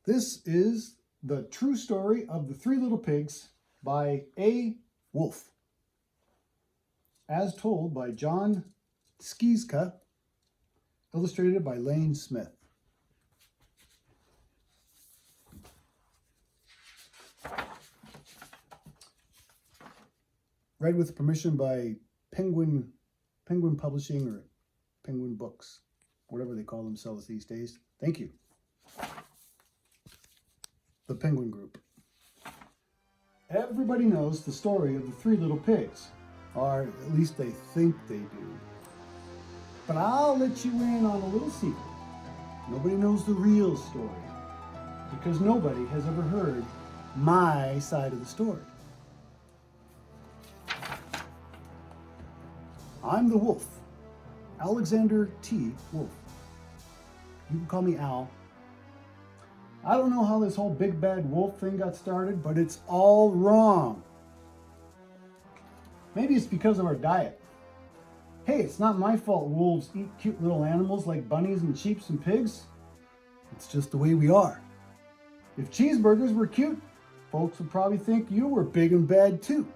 This is the true story of the Three Little Pigs by A. Wolfe, as told by John Scieszka, illustrated by Lane Smith. Read with permission by Penguin Publishing or Penguin Books, whatever they call themselves these days. Thank you. The Penguin Group. Everybody knows the story of the Three Little Pigs, or at least they think they do. But I'll let you in on a little secret. Nobody knows the real story, because nobody has ever heard my side of the story. I'm the wolf, Alexander T. Wolfe. You can call me Al. I don't know how this whole big bad wolf thing got started, but it's all wrong. Maybe it's because of our diet. Hey, it's not my fault wolves eat cute little animals like bunnies and sheep and pigs. It's just the way we are. If cheeseburgers were cute, folks would probably think you were big and bad too.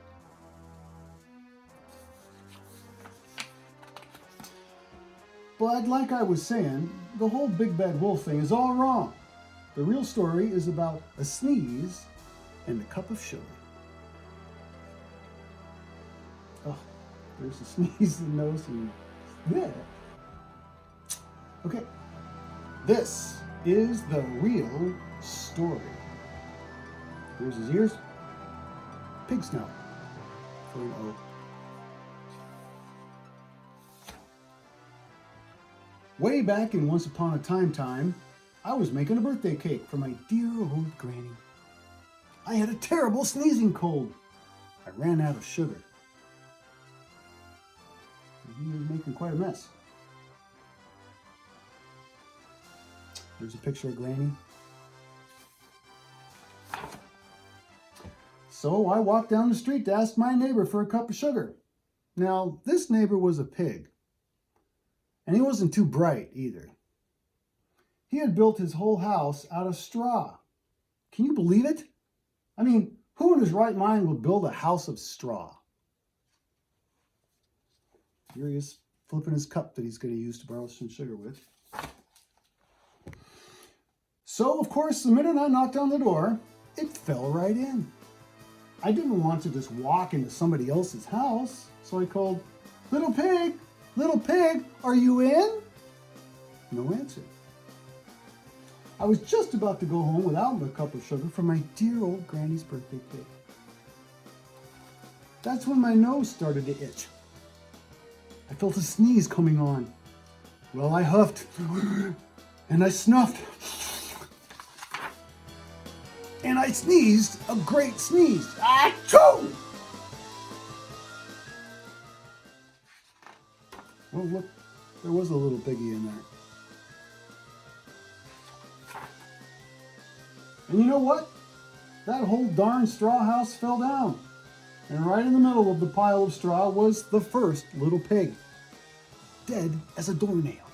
But like I was saying, the whole big bad wolf thing is all wrong. The real story is about a sneeze and a cup of sugar. Oh, there's a sneeze and no sneeze. Yeah. Okay, this is the real story. Here's his ears. Pig snout for an O. Way back in Once Upon a Time, I was making a birthday cake for my dear old granny. I had a terrible sneezing cold. I ran out of sugar. He was making quite a mess. There's a picture of Granny. So I walked down the street to ask my neighbor for a cup of sugar. Now, this neighbor was a pig. And he wasn't too bright either. He had built his whole house out of straw. Can you believe it? I mean, who in his right mind would build a house of straw? Here he is flipping his cup that he's going to use to borrow some sugar with. So, of course, the minute I knocked on the door, it fell right in. I didn't want to just walk into somebody else's house, so I called, "Little pig, are you in?" No answer. I was just about to go home without a cup of sugar for my dear old granny's birthday cake. That's when my nose started to itch. I felt a sneeze coming on. Well, I huffed and I snuffed and I sneezed a great sneeze. Achoo! Well, look, there was a little piggy in there. And you know what? That whole darn straw house fell down. And right in the middle of the pile of straw was the first little pig, dead as a doornail.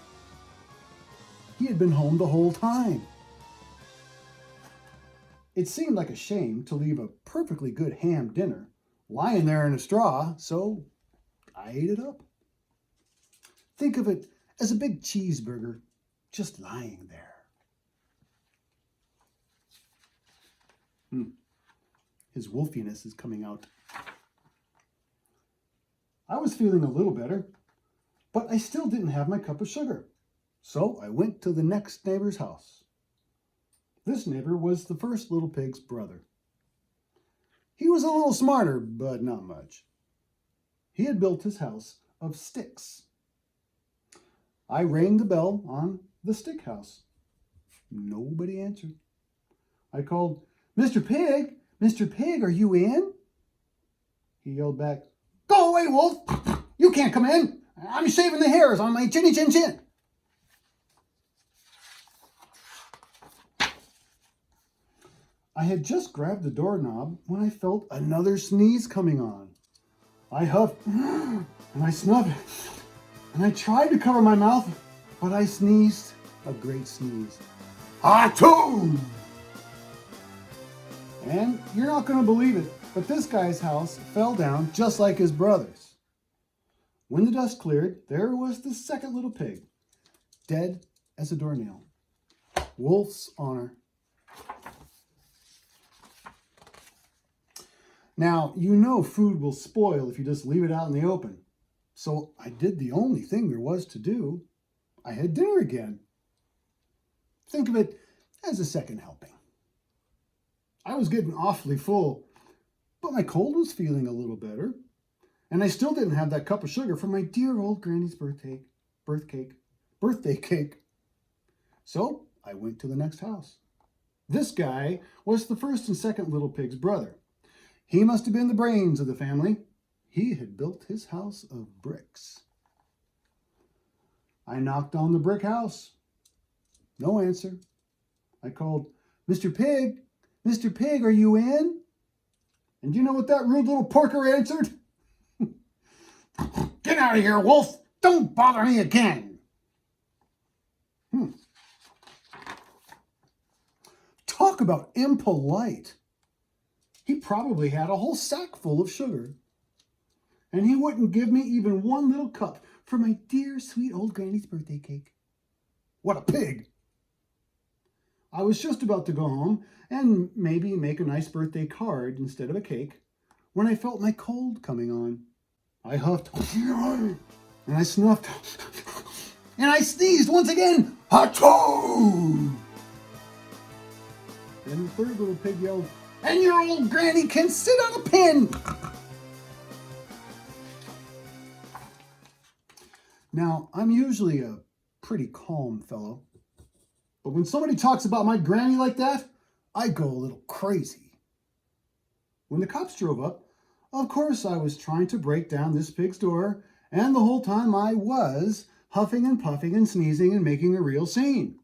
He had been home the whole time. It seemed like a shame to leave a perfectly good ham dinner lying there in a straw, so I ate it up. Think of it as a big cheeseburger just lying there. His wolfiness is coming out. I was feeling a little better, but I still didn't have my cup of sugar. So I went to the next neighbor's house. This neighbor was the first little pig's brother. He was a little smarter, but not much. He had built his house of sticks. I rang the bell on the stick house. Nobody answered. I called, Mr. Pig, are you in?" He yelled back, "Go away, wolf! You can't come in! I'm shaving the hairs on my chinny chin chin!" I had just grabbed the doorknob when I felt another sneeze coming on. I huffed and I snuffed and I tried to cover my mouth, but I sneezed a great sneeze. Achoo! And you're not going to believe it, but this guy's house fell down just like his brother's. When the dust cleared, there was the second little pig, dead as a doornail. Wolf's honor. Now, you know food will spoil if you just leave it out in the open. So I did the only thing there was to do. I had dinner again. Think of it as a second helping. I was getting awfully full, but my cold was feeling a little better. And I still didn't have that cup of sugar for my dear old granny's birthday cake. So I went to the next house. This guy was the first and second little pig's brother. He must have been the brains of the family. He had built his house of bricks. I knocked on the brick house. No answer. I called, Mr. Pig, Mr. Pig, are you in? And you know what that rude little porker answered? Get out of here, Wolf! Don't bother me again! Talk about impolite. He probably had a whole sack full of sugar. And he wouldn't give me even one little cup for my dear sweet old granny's birthday cake. What a pig! I was just about to go home and maybe make a nice birthday card instead of a cake when I felt my cold coming on. I huffed and I snuffed and I sneezed once again. Achoo! Then the third little pig yelled, and your old granny can sit on a pin! Now, I'm usually a pretty calm fellow, but when somebody talks about my granny like that, I go a little crazy. When the cops drove up, of course I was trying to break down this pig's door, and the whole time I was huffing and puffing and sneezing and making a real scene.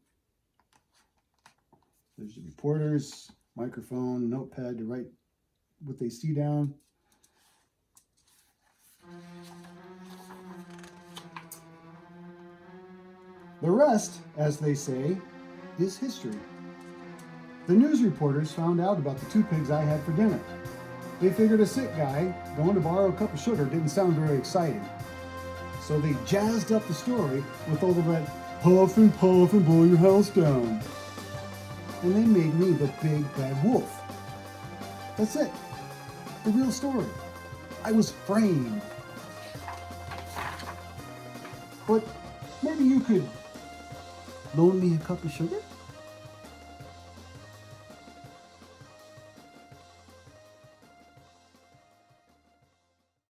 There's the reporters, microphone, notepad to write what they see down. The rest, as they say, is history. The news reporters found out about the two pigs I had for dinner. They figured a sick guy going to borrow a cup of sugar didn't sound very exciting. So they jazzed up the story with all of that huff and puff and blow your house down. And they made me the big bad wolf. That's it. The real story. I was framed. But maybe you could loan me a cup of sugar?